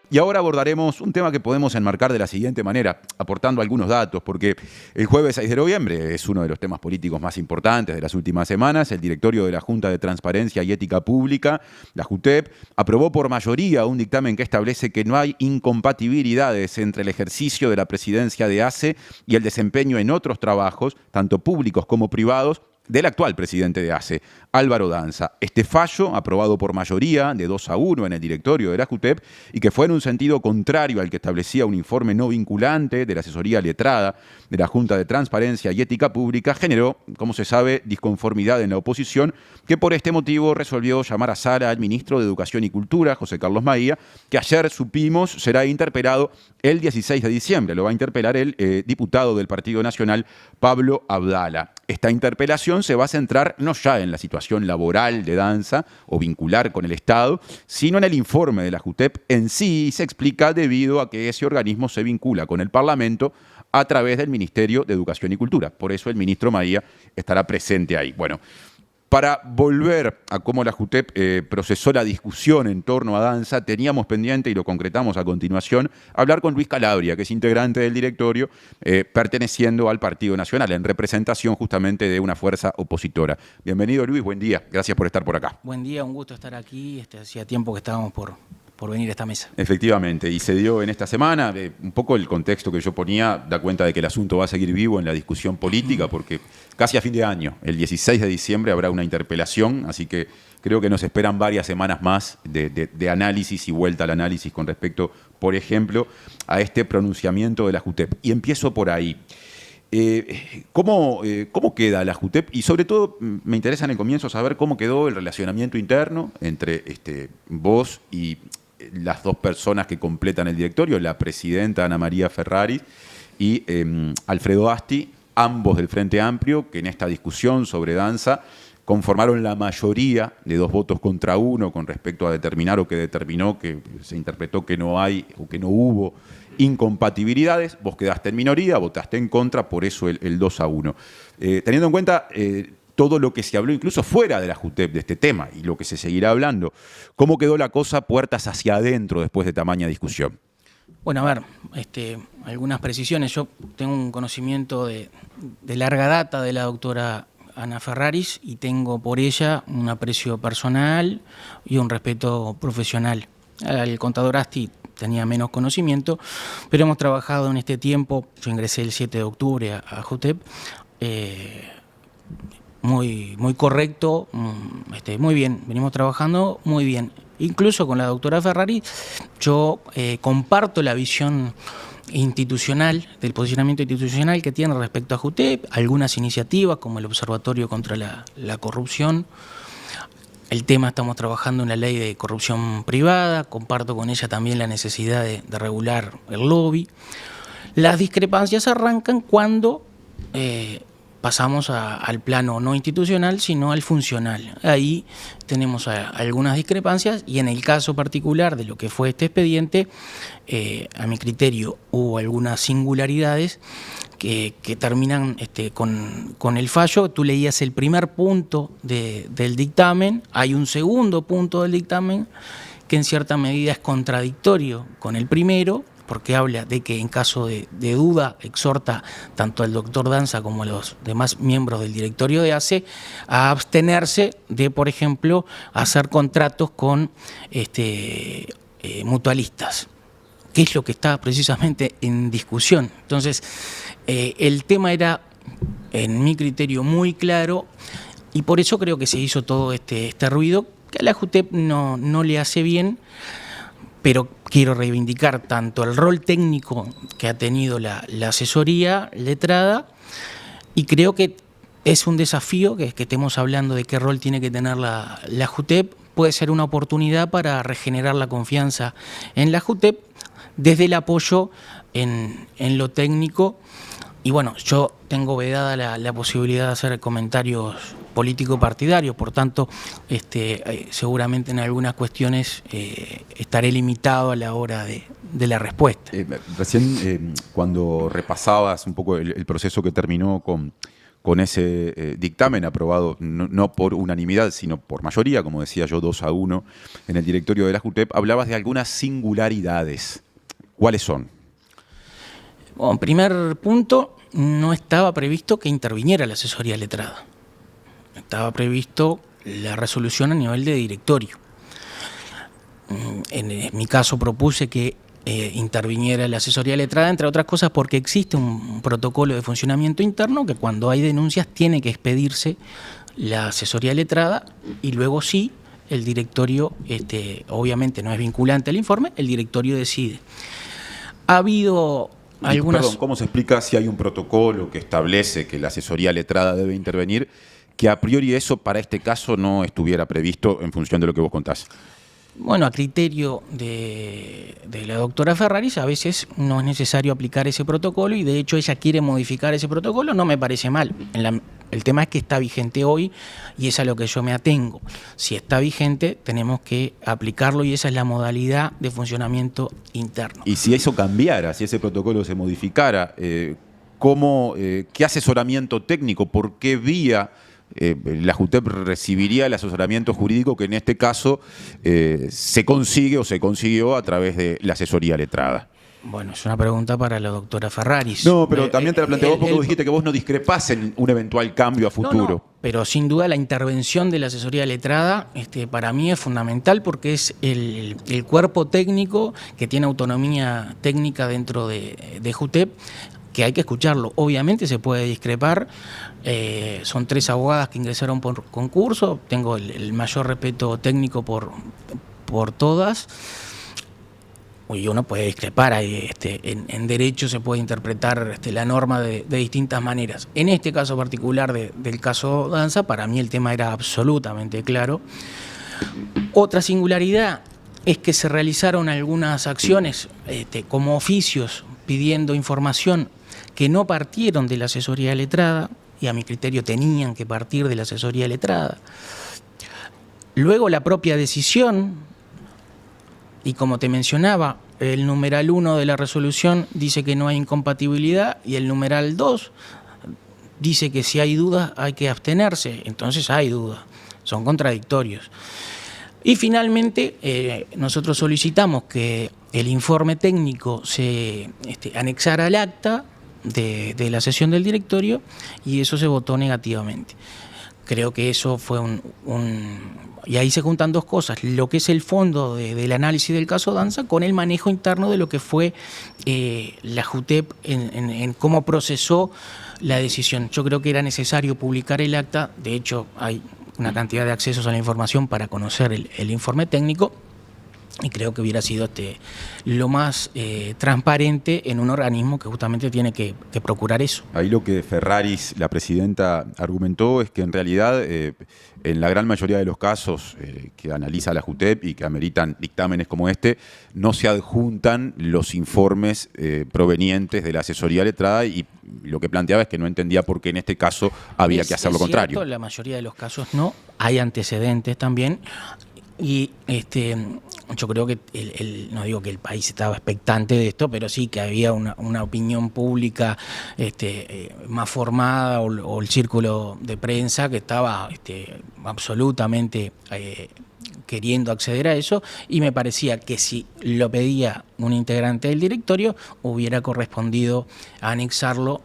Y ahora abordaremos un tema que podemos enmarcar de la siguiente manera, aportando algunos datos, porque el jueves 6 de noviembre es uno de los temas políticos más importantes de las últimas semanas. El directorio de la Junta de Transparencia y Ética Pública, la JUTEP, aprobó por mayoría un dictamen que establece que no hay incompatibilidades entre el ejercicio de la presidencia de ACE y el desempeño en otros trabajos, tanto públicos como privados, del actual presidente de ACE, Álvaro Danza. Este fallo, aprobado por mayoría de 2-1 en el directorio de la JUTEP, y que fue en un sentido contrario al que establecía un informe no vinculante de la asesoría letrada de la Junta de Transparencia y Ética Pública, generó, como se sabe, disconformidad en la oposición, que por este motivo resolvió llamar a sala al ministro de Educación y Cultura, José Carlos Maía, que ayer supimos será interpelado el 16 de diciembre. Lo va a interpelar el diputado del Partido Nacional, Pablo Abdala. Esta interpelación se va a centrar no ya en la situación laboral de Danza o vincular con el Estado, sino en el informe de la JUTEP en sí, y se explica debido a que ese organismo se vincula con el Parlamento a través del Ministerio de Educación y Cultura. Por eso el ministro Maía estará presente ahí. Bueno, para volver a cómo la JUTEP procesó la discusión en torno a Danza, teníamos pendiente, y lo concretamos a continuación, hablar con Luis Calabria, que es integrante del directorio, perteneciendo al Partido Nacional, en representación justamente de una fuerza opositora. Bienvenido, Luis, buen día. Gracias por estar por acá. Buen día, un gusto estar aquí. Hacía tiempo que estábamos por venir a esta mesa. Efectivamente, y se dio en esta semana, un poco el contexto que yo ponía da cuenta de que el asunto va a seguir vivo en la discusión política, porque casi a fin de año, el 16 de diciembre, habrá una interpelación, así que creo que nos esperan varias semanas más de análisis y vuelta al análisis con respecto, por ejemplo, a este pronunciamiento de la JUTEP. Y empiezo por ahí. ¿Cómo queda la JUTEP? Y sobre todo me interesa en el comienzo saber cómo quedó el relacionamiento interno entre vos y las dos personas que completan el directorio, la presidenta Ana María Ferrari y Alfredo Asti, ambos del Frente Amplio, que en esta discusión sobre Danza conformaron la mayoría de 2 votos contra 1 con respecto a determinar o que determinó que se interpretó que no hay o que no hubo incompatibilidades. Vos quedaste en minoría, votaste en contra, por eso el 2-1. Teniendo en cuenta todo lo que se habló incluso fuera de la JUTEP de este tema y lo que se seguirá hablando, ¿cómo quedó la cosa puertas hacia adentro después de tamaña discusión? Bueno, a ver, algunas precisiones. Yo tengo un conocimiento de larga data de la doctora Ana Ferraris y tengo por ella un aprecio personal y un respeto profesional. El contador Asti tenía menos conocimiento, pero hemos trabajado en este tiempo. Yo ingresé el 7 de octubre a JUTEP, muy correcto, muy bien, venimos trabajando muy bien. Incluso con la doctora Ferrari, yo comparto la visión institucional, del posicionamiento institucional que tiene respecto a JUTEP, algunas iniciativas como el Observatorio contra la Corrupción. El tema, estamos trabajando en la ley de corrupción privada, comparto con ella también la necesidad de regular el lobby. Las discrepancias arrancan cuando pasamos al plano no institucional, sino al funcional. Ahí tenemos algunas discrepancias y en el caso particular de lo que fue este expediente, a mi criterio hubo algunas singularidades que terminan con el fallo. Tú leías el primer punto del dictamen, hay un segundo punto del dictamen que en cierta medida es contradictorio con el primero, porque habla de que en caso de duda exhorta tanto al doctor Danza como a los demás miembros del directorio de ACE a abstenerse de, por ejemplo, hacer contratos con mutualistas, que es lo que está precisamente en discusión. Entonces, el tema era, en mi criterio, muy claro, y por eso creo que se hizo todo este ruido, que a la JUTEP no le hace bien, pero quiero reivindicar tanto el rol técnico que ha tenido la asesoría letrada, y creo que es un desafío que estemos hablando de qué rol tiene que tener la JUTEP. Puede ser una oportunidad para regenerar la confianza en la JUTEP desde el apoyo en lo técnico. Y bueno, yo tengo vedada la posibilidad de hacer comentarios político-partidarios, por tanto, seguramente en algunas cuestiones estaré limitado a la hora de la respuesta. Recién, cuando repasabas un poco el proceso que terminó con con ese dictamen aprobado no por unanimidad, sino por mayoría, como decía yo, 2-1 en el directorio de la JUTEP, hablabas de algunas singularidades. ¿Cuáles son? Bueno, primer punto, no estaba previsto que interviniera la asesoría letrada. Estaba previsto la resolución a nivel de directorio. En mi caso propuse que interviniera la asesoría letrada, entre otras cosas porque existe un protocolo de funcionamiento interno que cuando hay denuncias tiene que expedirse la asesoría letrada y luego sí, el directorio, obviamente no es vinculante al informe, el directorio decide. Ha habido algunas... Perdón, ¿cómo se explica si hay un protocolo que establece que la asesoría letrada debe intervenir, que a priori eso para este caso no estuviera previsto en función de lo que vos contás? Bueno, a criterio de la doctora Ferraris, a veces no es necesario aplicar ese protocolo y de hecho ella quiere modificar ese protocolo, no me parece mal. El tema es que está vigente hoy y es a lo que yo me atengo. Si está vigente, tenemos que aplicarlo y esa es la modalidad de funcionamiento interno. Y si eso cambiara, si ese protocolo se modificara, ¿qué asesoramiento técnico, por qué vía la JUTEP recibiría el asesoramiento jurídico que en este caso se consigue o se consiguió a través de la asesoría letrada? Bueno, es una pregunta para la doctora Ferraris. No, pero también te la planteo vos porque vos dijiste que vos no discrepás en un eventual cambio a futuro. No, pero sin duda la intervención de la asesoría letrada para mí es fundamental porque es el cuerpo técnico que tiene autonomía técnica dentro de JUTEP, que hay que escucharlo. Obviamente se puede discrepar, son 3 abogadas que ingresaron por concurso, tengo el mayor respeto técnico por todas, y uno puede discrepar, en derecho se puede interpretar la norma de distintas maneras. En este caso particular del caso Danza, para mí el tema era absolutamente claro. Otra singularidad es que se realizaron algunas acciones como oficios pidiendo información que no partieron de la asesoría letrada, y a mi criterio tenían que partir de la asesoría letrada. Luego la propia decisión, y como te mencionaba, el numeral 1 de la resolución dice que no hay incompatibilidad, y el numeral 2 dice que si hay dudas hay que abstenerse, entonces hay dudas, son contradictorios. Y finalmente nosotros solicitamos que el informe técnico se anexara al acta de la sesión del directorio y eso se votó negativamente. Creo que eso fue y ahí se juntan dos cosas, lo que es el fondo del análisis del caso Danza con el manejo interno de lo que fue la JUTEP en cómo procesó la decisión. Yo creo que era necesario publicar el acta, de hecho hay una cantidad de accesos a la información para conocer el informe técnico, y creo que hubiera sido lo más transparente en un organismo que justamente tiene que procurar eso. Ahí lo que Ferraris, la presidenta, argumentó es que en realidad en la gran mayoría de los casos que analiza la JUTEP y que ameritan dictámenes como este, no se adjuntan los informes provenientes de la asesoría letrada, y lo que planteaba es que no entendía por qué en este caso había que hacer lo contrario. En la mayoría de los casos no, hay antecedentes también. Y yo creo que no digo que el país estaba expectante de esto, pero sí que había una opinión pública más formada, o el círculo de prensa que estaba absolutamente queriendo acceder a eso, y me parecía que si lo pedía un integrante del directorio hubiera correspondido a anexarlo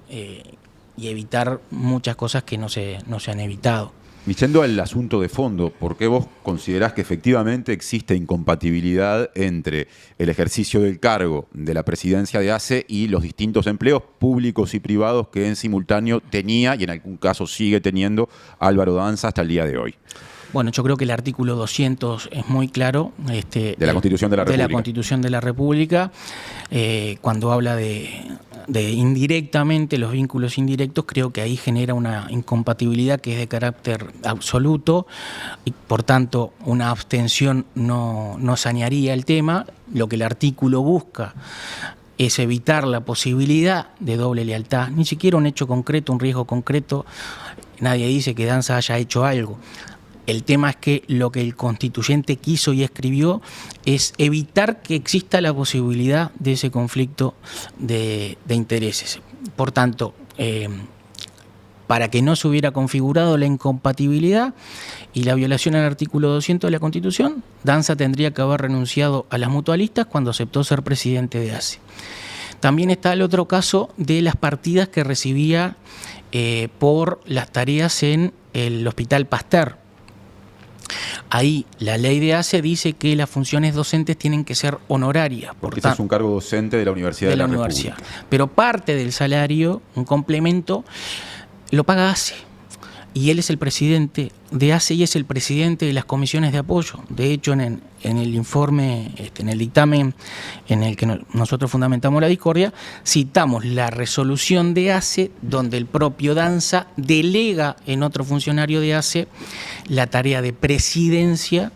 y evitar muchas cosas que no se han evitado. Y yendo al asunto de fondo, ¿por qué vos considerás que efectivamente existe incompatibilidad entre el ejercicio del cargo de la presidencia de ACE y los distintos empleos públicos y privados que en simultáneo tenía, y en algún caso sigue teniendo, Álvaro Danza hasta el día de hoy? Bueno, yo creo que el artículo 200 es muy claro. De la Constitución de la República. De la Constitución de la República, cuando habla de indirectamente, los vínculos indirectos, creo que ahí genera una incompatibilidad que es de carácter absoluto y por tanto una abstención no sanearía el tema. Lo que el artículo busca es evitar la posibilidad de doble lealtad, ni siquiera un hecho concreto, un riesgo concreto. Nadie dice que Danza haya hecho algo. El tema es que lo que el constituyente quiso y escribió es evitar que exista la posibilidad de ese conflicto de intereses. Por tanto, para que no se hubiera configurado la incompatibilidad y la violación al artículo 200 de la Constitución, Danza tendría que haber renunciado a las mutualistas cuando aceptó ser presidente de ACE. También está el otro caso de las partidas que recibía por las tareas en el Hospital Pasteur. Ahí la ley de ACE dice que las funciones docentes tienen que ser honorarias. Porque ese es un cargo docente de la Universidad de la Universidad. República. Pero parte del salario, un complemento, lo paga ACE. Y él es el presidente de ACE y es el presidente de las comisiones de apoyo. De hecho, en el informe, en el dictamen en el que nosotros fundamentamos la discordia, citamos la resolución de ACE donde el propio Danza delega en otro funcionario de ACE la tarea de presidencia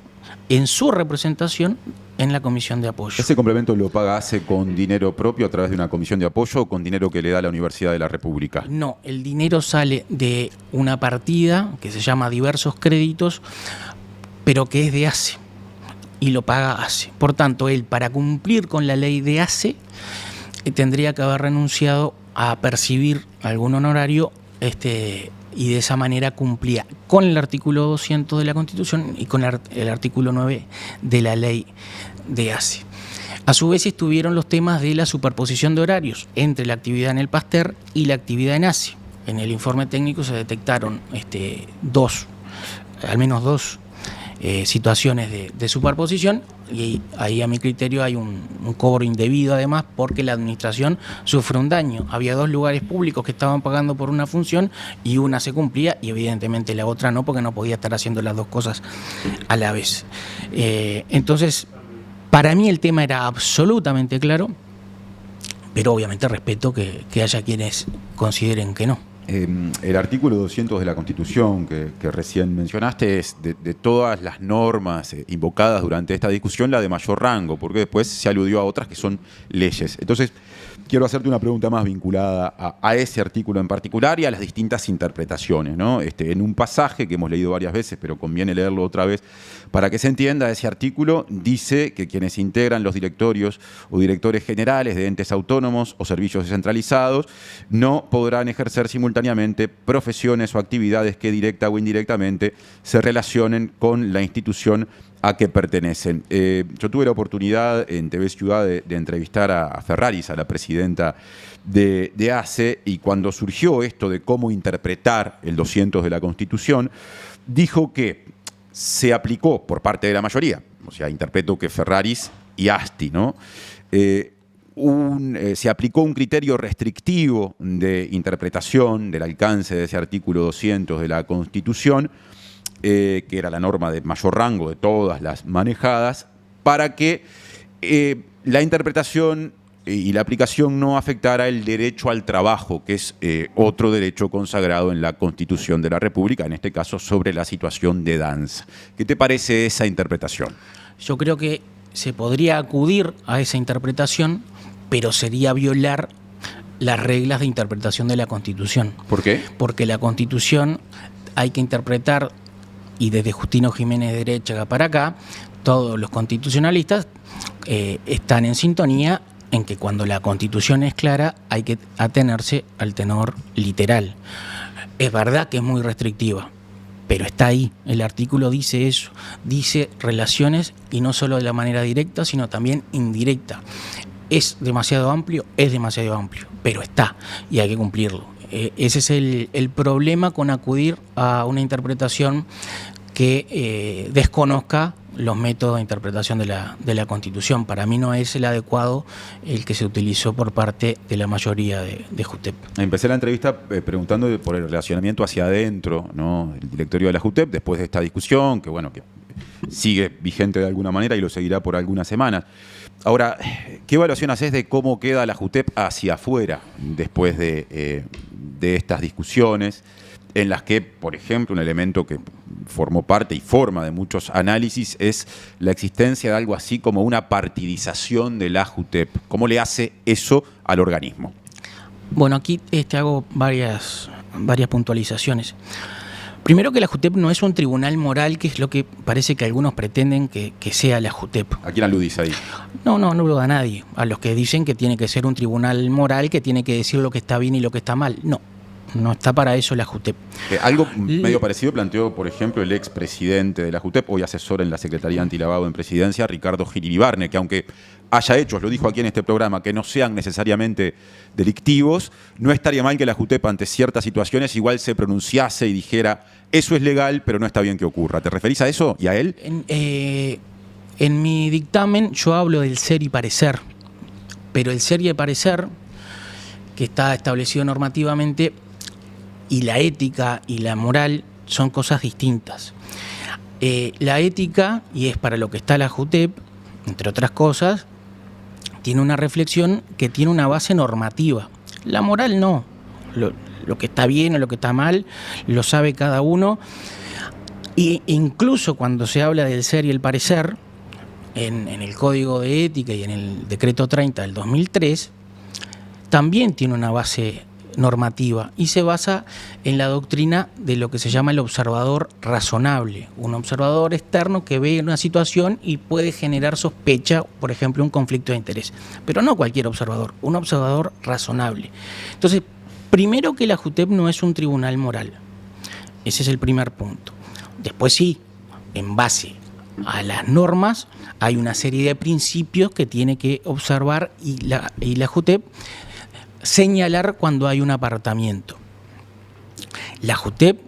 en su representación en la comisión de apoyo. ¿Ese complemento lo paga ACE con dinero propio a través de una comisión de apoyo o con dinero que le da la Universidad de la República? No, el dinero sale de una partida que se llama diversos créditos, pero que es de ACE y lo paga ACE. Por tanto, él, para cumplir con la ley de ACE, tendría que haber renunciado a percibir algún honorario y de esa manera cumplía con el artículo 200 de la Constitución y con el artículo 9 de la ley de ACE. A su vez estuvieron los temas de la superposición de horarios entre la actividad en el Pasteur y la actividad en ACE. En el informe técnico se detectaron al menos dos situaciones de superposición, y ahí a mi criterio hay un cobro indebido además porque la administración sufre un daño. Había dos lugares públicos que estaban pagando por una función y una se cumplía y evidentemente la otra no, porque no podía estar haciendo las dos cosas a la vez. Entonces, para mí el tema era absolutamente claro, pero obviamente respeto que haya quienes consideren que no. El artículo 200 de la Constitución que recién mencionaste es de todas las normas invocadas durante esta discusión la de mayor rango, porque después se aludió a otras que son leyes. Entonces, quiero hacerte una pregunta más vinculada a ese artículo en particular y a las distintas interpretaciones, ¿no? En un pasaje que hemos leído varias veces, pero conviene leerlo otra vez para que se entienda, ese artículo dice que quienes integran los directorios o directores generales de entes autónomos o servicios descentralizados no podrán ejercer simultáneamente profesiones o actividades que directa o indirectamente se relacionen con la institución a que pertenecen. Yo tuve la oportunidad en TV Ciudad de entrevistar a Ferraris, a la presidenta de ACE, y cuando surgió esto de cómo interpretar el 200 de la Constitución, dijo que se aplicó por parte de la mayoría, o sea, interpreto que Ferraris y Asti, ¿no? Se aplicó un criterio restrictivo de interpretación del alcance de ese artículo 200 de la Constitución, que era la norma de mayor rango de todas las manejadas, para que la interpretación y la aplicación no afectara el derecho al trabajo, que es otro derecho consagrado en la Constitución de la República, en este caso sobre la situación de Danza. ¿Qué te parece esa interpretación? Yo creo que se podría acudir a esa interpretación, pero sería violar las reglas de interpretación de la Constitución. ¿Por qué? Porque la Constitución hay que interpretar, y desde Justino Jiménez de derecha para acá, todos los constitucionalistas están en sintonía en que cuando la Constitución es clara hay que atenerse al tenor literal. Es verdad que es muy restrictiva, pero está ahí, el artículo dice eso, dice relaciones, y no solo de la manera directa, sino también indirecta. Es demasiado amplio, pero está, y hay que cumplirlo. Ese es el problema con acudir a una interpretación que desconozca los métodos de interpretación de la Constitución. Para mí no es el adecuado el que se utilizó por parte de la mayoría de JUTEP. Empecé la entrevista preguntando por el relacionamiento hacia adentro, ¿no? El directorio de la JUTEP, después de esta discusión, que bueno, que sigue vigente de alguna manera y lo seguirá por algunas semanas. Ahora, ¿qué evaluación haces de cómo queda la JUTEP hacia afuera después de estas discusiones, en las que, por ejemplo, un elemento que formó parte y forma de muchos análisis es la existencia de algo así como una partidización de la JUTEP? ¿Cómo le hace eso al organismo? Bueno, aquí hago varias puntualizaciones. Primero, que la JUTEP no es un tribunal moral, que es lo que parece que algunos pretenden que sea la JUTEP. ¿A quién aludís ahí? No lo da nadie. A los que dicen que tiene que ser un tribunal moral, que tiene que decir lo que está bien y lo que está mal. No. no está para eso la JUTEP. Algo medio parecido planteó, por ejemplo, el expresidente de la JUTEP, hoy asesor en la Secretaría Antilavado en Presidencia, Ricardo Gil Iribarne, que aunque haya hechos, lo dijo aquí en este programa, que no sean necesariamente delictivos, no estaría mal que la JUTEP ante ciertas situaciones igual se pronunciase y dijera, eso es legal, pero no está bien que ocurra. ¿Te referís a eso y a él? En mi dictamen yo hablo del ser y parecer, pero el ser y el parecer, que está establecido normativamente, y la ética y la moral son cosas distintas. La ética, y es para lo que está la JUTEP, entre otras cosas, tiene una reflexión que tiene una base normativa. La moral no. Lo que está bien o lo que está mal lo sabe cada uno. E incluso cuando se habla del ser y el parecer, en el Código de Ética y en el Decreto 30 del 2003, también tiene una base normativa y se basa en la doctrina de lo que se llama el observador razonable, un observador externo que ve una situación y puede generar sospecha, por ejemplo, un conflicto de interés, pero no cualquier observador, un observador razonable. Entonces, primero que la JUTEP no es un tribunal moral, ese es el primer punto. Después sí, en base a las normas hay una serie de principios que tiene que observar y la JUTEP señalar cuando hay un apartamiento. La JUTEP,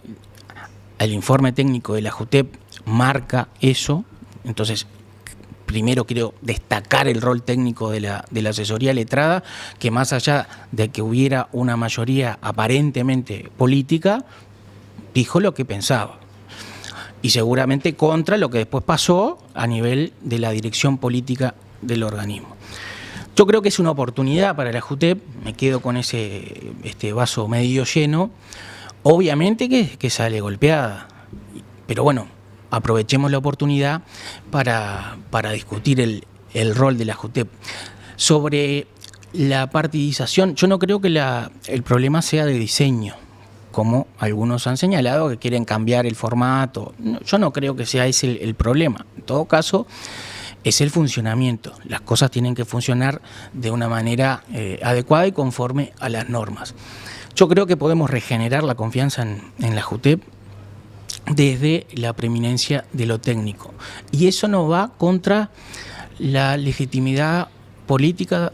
el informe técnico de la JUTEP marca eso. Entonces, primero quiero destacar el rol técnico de la asesoría letrada, que más allá de que hubiera una mayoría aparentemente política, dijo lo que pensaba. Y seguramente contra lo que después pasó a nivel de la dirección política del organismo. Yo creo que es una oportunidad para la JUTEP, me quedo con ese vaso medio lleno. Obviamente que sale golpeada, pero bueno, aprovechemos la oportunidad para discutir el rol de la JUTEP. Sobre la partidización, yo no creo que el problema sea de diseño, como algunos han señalado que quieren cambiar el formato. No, yo no creo que sea ese el problema. En todo caso, es el funcionamiento. Las cosas tienen que funcionar de una manera adecuada y conforme a las normas. Yo creo que podemos regenerar la confianza en la JUTEP desde la preeminencia de lo técnico. Y eso no va contra la legitimidad política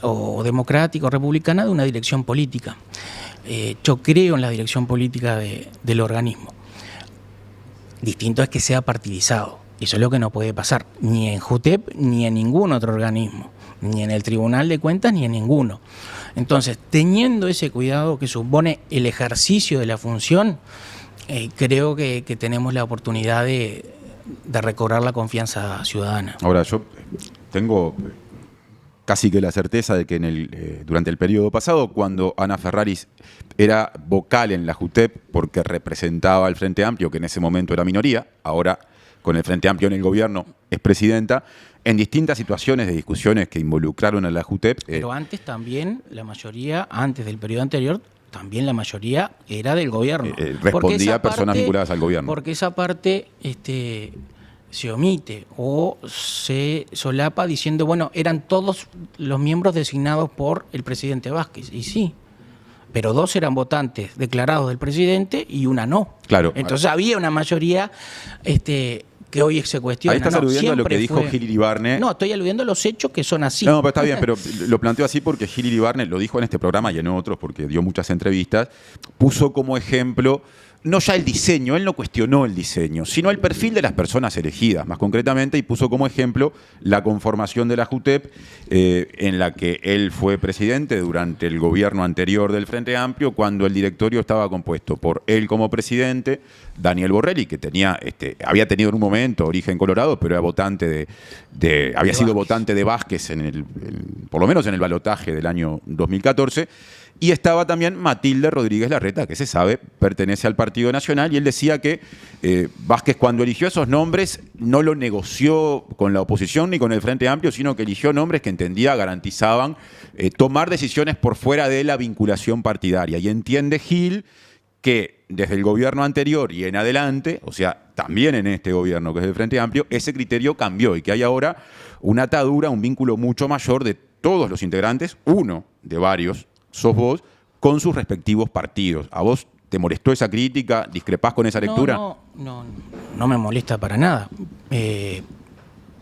o democrática o republicana de una dirección política. Yo creo en la dirección política del organismo. Distinto es que sea partidizado. Eso es lo que no puede pasar, ni en JUTEP, ni en ningún otro organismo, ni en el Tribunal de Cuentas, ni en ninguno. Entonces, teniendo ese cuidado que supone el ejercicio de la función, creo que tenemos la oportunidad de recobrar la confianza ciudadana. Ahora, yo tengo casi que la certeza de que durante el periodo pasado, cuando Ana Ferraris era vocal en la JUTEP porque representaba al Frente Amplio, que en ese momento era minoría, ahora con el Frente Amplio en el gobierno, es presidenta, en distintas situaciones de discusiones que involucraron a la JUTEP. Pero antes también, la mayoría, antes del periodo anterior, también la mayoría era del gobierno. Respondía a personas vinculadas al gobierno. Porque esa parte se omite o se solapa diciendo, bueno, eran todos los miembros designados por el presidente Vázquez. Y sí, pero 2 eran votantes declarados del presidente y una no. Claro. Entonces había una mayoría que hoy se cuestiona. Ahí estás aludiendo a lo que dijo Gil Iribarne. No, estoy aludiendo a los hechos que son así. No, pero está bien, pero lo planteo así porque Gil Iribarne lo dijo en este programa y en otros, porque dio muchas entrevistas, puso como ejemplo no ya el diseño, él no cuestionó el diseño, sino el perfil de las personas elegidas, más concretamente, y puso como ejemplo la conformación de la JUTEP, en la que él fue presidente durante el gobierno anterior del Frente Amplio, cuando el directorio estaba compuesto por él como presidente, Daniel Borrelli, que había tenido en un momento origen colorado, pero era votante había sido votante de Vázquez por lo menos en el balotaje del año 2014. Y estaba también Matilde Rodríguez Larreta, que se sabe pertenece al Partido Nacional, y él decía que Vázquez, cuando eligió esos nombres, no lo negoció con la oposición ni con el Frente Amplio, sino que eligió nombres que entendía garantizaban tomar decisiones por fuera de la vinculación partidaria. Y entiende Gil que desde el gobierno anterior y en adelante, o sea, también en este gobierno que es del Frente Amplio, ese criterio cambió y que hay ahora una atadura, un vínculo mucho mayor de todos los integrantes, uno de varios, sos vos, con sus respectivos partidos. ¿A vos te molestó esa crítica? ¿Discrepás con esa lectura? No me molesta para nada.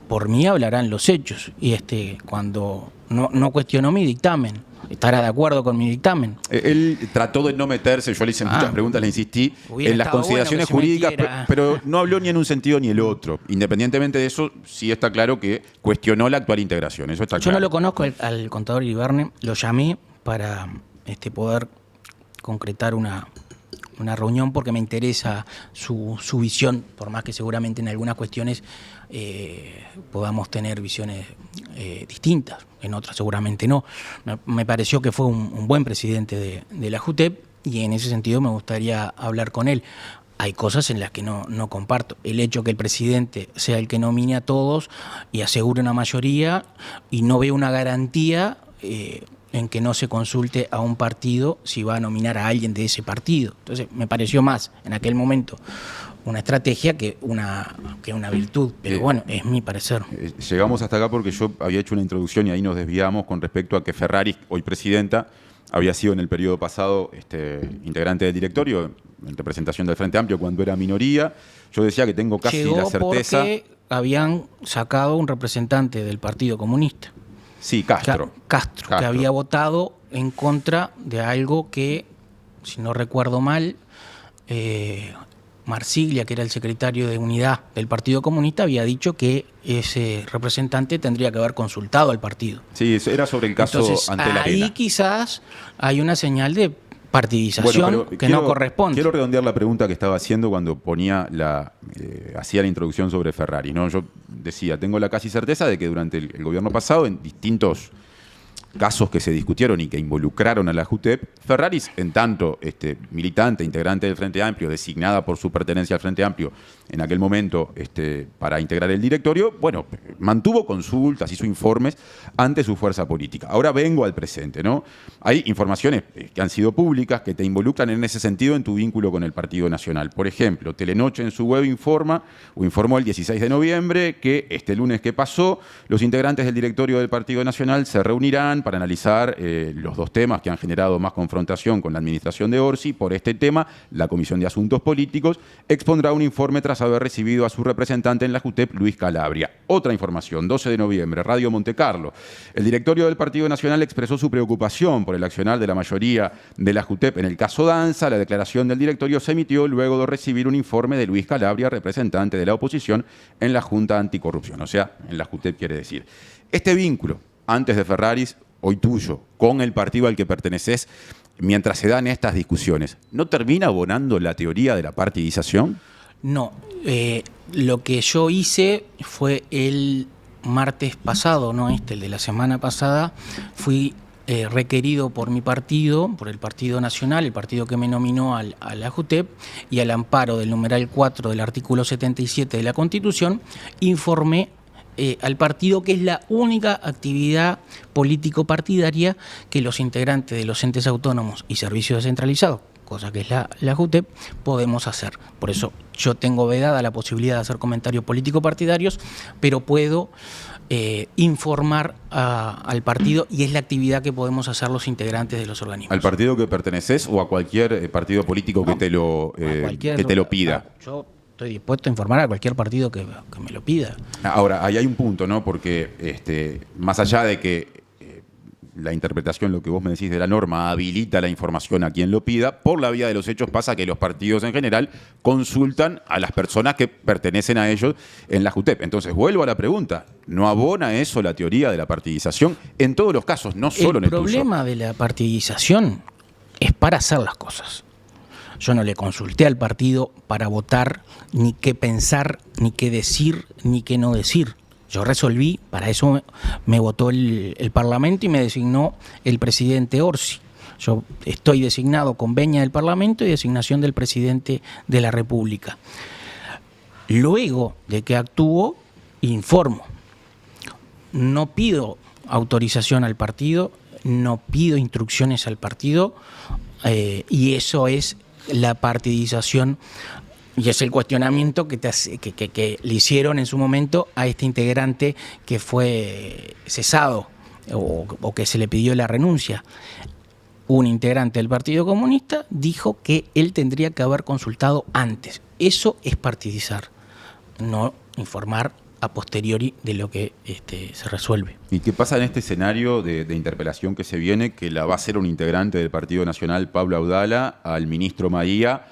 Por mí hablarán los hechos. Y cuando no cuestionó mi dictamen, estará de acuerdo con mi dictamen. Él trató de no meterse, yo le hice muchas preguntas, le insistí, en las consideraciones jurídicas, pero no habló ni en un sentido ni el otro. Independientemente de eso, sí está claro que cuestionó la actual integración. Eso está claro. Yo no lo conozco al contador Iribarne, lo llamé para poder concretar una reunión porque me interesa su visión, por más que seguramente en algunas cuestiones podamos tener visiones distintas, en otras seguramente no. Me pareció que fue un buen presidente de la JUTEP y en ese sentido me gustaría hablar con él. Hay cosas en las que no comparto. El hecho que el presidente sea el que nomine a todos y asegure una mayoría y no veo una garantía en que no se consulte a un partido si va a nominar a alguien de ese partido. Entonces me pareció más en aquel momento una estrategia que una virtud, pero bueno, es mi parecer. Llegamos hasta acá porque yo había hecho una introducción y ahí nos desviamos con respecto a que Ferraris, hoy presidenta, había sido en el periodo pasado integrante del directorio en representación del Frente Amplio cuando era minoría. Yo decía que tengo casi la certeza... porque habían sacado un representante del Partido Comunista. Sí, Castro, que había votado en contra de algo que, si no recuerdo mal, Marsiglia, que era el secretario de unidad del Partido Comunista, había dicho que ese representante tendría que haber consultado al partido. Sí, era sobre el caso. Entonces, ante la ahí arena. Quizás hay una señal de partidización no corresponde. Quiero redondear la pregunta que estaba haciendo cuando hacía la introducción sobre Ferrari, ¿no? Yo decía, tengo la casi certeza de que durante el gobierno pasado, en distintos casos que se discutieron y que involucraron a la JUTEP, Ferraris, en tanto militante, integrante del Frente Amplio, designada por su pertenencia al Frente Amplio en aquel momento para integrar el directorio, bueno, mantuvo consultas, hizo informes ante su fuerza política. Ahora vengo al presente, ¿no? Hay informaciones que han sido públicas que te involucran en ese sentido en tu vínculo con el Partido Nacional. Por ejemplo, Telenoche en su web informó el 16 de noviembre que este lunes que pasó, los integrantes del directorio del Partido Nacional se reunirán para analizar los dos temas que han generado más confrontación con la administración de Orsi. Por este tema, la Comisión de Asuntos Políticos expondrá un informe tras haber recibido a su representante en la JUTEP, Luis Calabria. Otra información, 12 de noviembre, Radio Montecarlo. El directorio del Partido Nacional expresó su preocupación por el accionar de la mayoría de la JUTEP en el caso Danza. La declaración del directorio se emitió luego de recibir un informe de Luis Calabria, representante de la oposición en la Junta Anticorrupción, o sea, en la JUTEP quiere decir. Este vínculo, antes de Ferraris, hoy tuyo, con el partido al que perteneces, mientras se dan estas discusiones, ¿no termina abonando la teoría de la partidización? No, lo que yo hice fue el martes pasado, no el de la semana pasada, fui requerido por mi partido, por el Partido Nacional, el partido que me nominó a la JUTEP, y al amparo del numeral 4 del artículo 77 de la Constitución, informé al partido que es la única actividad político-partidaria que los integrantes de los entes autónomos y servicios descentralizados, cosa que es la JUTEP, podemos hacer. Por eso yo tengo vedada la posibilidad de hacer comentarios político-partidarios, pero puedo informar al partido y es la actividad que podemos hacer los integrantes de los organismos. ¿Al partido que perteneces o a cualquier partido político que te lo pida? Yo estoy dispuesto a informar a cualquier partido que me lo pida. Ahora, ahí hay un punto, ¿no? Porque más allá de que la interpretación, lo que vos me decís de la norma, habilita la información a quien lo pida, por la vía de los hechos pasa que los partidos en general consultan a las personas que pertenecen a ellos en la JUTEP. Entonces, vuelvo a la pregunta, ¿no abona eso la teoría de la partidización en todos los casos, no solo en el tuyo? El problema de la partidización es para hacer las cosas. Yo no le consulté al partido para votar, ni qué pensar, ni qué decir, ni qué no decir. Yo resolví, para eso me votó el Parlamento y me designó el presidente Orsi. Yo estoy designado con veña del Parlamento y designación del presidente de la República. Luego de que actúo, informo. No pido autorización al partido, no pido instrucciones al partido, y eso es la partidización. Y es el cuestionamiento que le hicieron en su momento a este integrante que fue cesado o que se le pidió la renuncia. un integrante del Partido Comunista dijo que él tendría que haber consultado antes. Eso es partidizar, no informar a posteriori de lo que se resuelve. ¿Y qué pasa en este escenario de interpelación que se viene, que la va a hacer un integrante del Partido Nacional, Pablo Audala, al ministro Maía,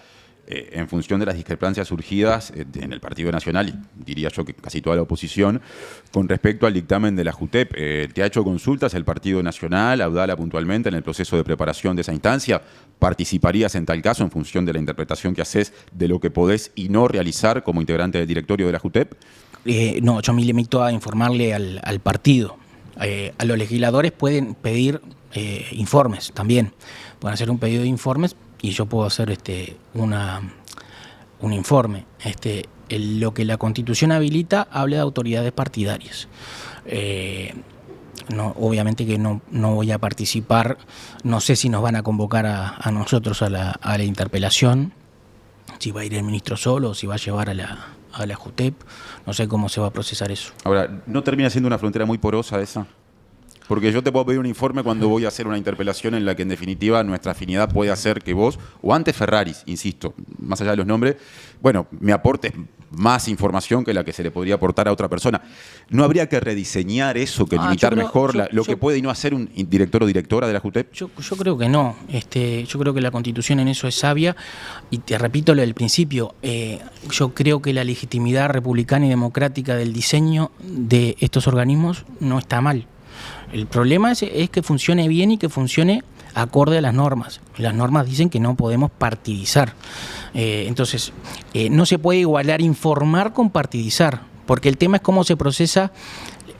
en función de las discrepancias surgidas en el Partido Nacional, y diría yo que casi toda la oposición, con respecto al dictamen de la JUTEP? ¿Te ha hecho consultas el Partido Nacional, Audala puntualmente, en el proceso de preparación de esa instancia? ¿Participarías en tal caso en función de la interpretación que haces de lo que podés y no realizar como integrante del directorio de la JUTEP? No, yo me limito a informarle al partido. A los legisladores pueden pedir informes también. Pueden hacer un pedido de informes y yo puedo hacer un informe. Lo que la Constitución habilita habla de autoridades partidarias. No, obviamente que no voy a participar, no sé si nos van a convocar a nosotros a la interpelación, si va a ir el ministro solo o si va a llevar a la JUTEP, no sé cómo se va a procesar eso. Ahora, ¿no termina siendo una frontera muy porosa esa? Porque yo te puedo pedir un informe cuando voy a hacer una interpelación en la que en definitiva nuestra afinidad puede hacer que vos, o antes Ferraris, insisto, más allá de los nombres, bueno, me aportes más información que la que se le podría aportar a otra persona. ¿No habría que rediseñar eso, que limitar mejor lo que puede y no hacer un director o directora de la JUTEP? Yo creo que no. Yo creo que la Constitución en eso es sabia. Y te repito lo del principio. Yo creo que la legitimidad republicana y democrática del diseño de estos organismos no está mal. El problema es que funcione bien y que funcione acorde a las normas. Las normas dicen que no podemos partidizar. Entonces, no se puede igualar informar con partidizar, porque el tema es cómo se procesa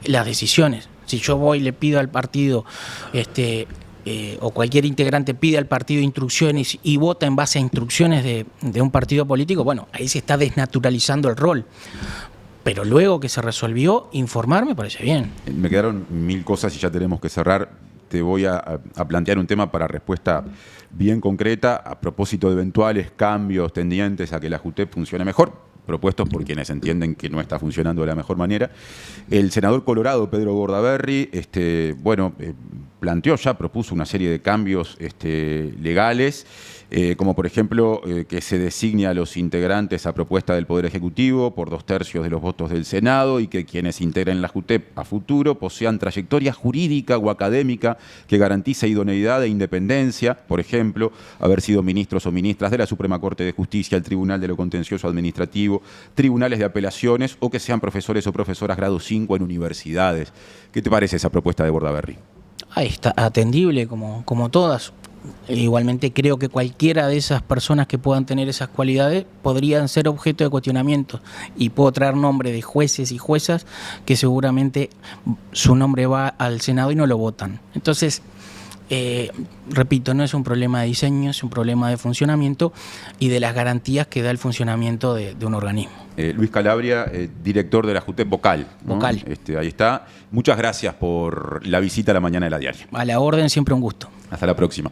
las decisiones. Si yo voy y le pido al partido, o cualquier integrante pide al partido instrucciones y vota en base a instrucciones de un partido político, bueno, ahí se está desnaturalizando el rol. Pero luego que se resolvió, informar me parece bien. Me quedaron 1000 cosas y ya tenemos que cerrar. Te voy a plantear un tema para respuesta bien concreta a propósito de eventuales cambios tendientes a que la JUTEP funcione mejor, propuestos por quienes entienden que no está funcionando de la mejor manera. El senador colorado, Pedro Bordaberry, propuso una serie de cambios legales, como por ejemplo que se designe a los integrantes a propuesta del Poder Ejecutivo por 2/3 de los votos del Senado y que quienes integren la JUTEP a futuro posean trayectoria jurídica o académica que garantice idoneidad e independencia, por ejemplo, haber sido ministros o ministras de la Suprema Corte de Justicia, el Tribunal de lo Contencioso Administrativo, tribunales de apelaciones o que sean profesores o profesoras grado 5 en universidades. ¿Qué te parece esa propuesta de Bordaberry? Ahí está, atendible como todas. Igualmente creo que cualquiera de esas personas que puedan tener esas cualidades podrían ser objeto de cuestionamiento, y puedo traer nombre de jueces y juezas que seguramente su nombre va al Senado y no lo votan. Entonces, repito, no es un problema de diseño, es un problema de funcionamiento y de las garantías que da el funcionamiento de un organismo. Luis Calabria, director de la JUTEP vocal, ¿no? Vocal. Ahí está. Muchas gracias por la visita a la mañana de la diaria. A la orden, siempre un gusto. Hasta la próxima.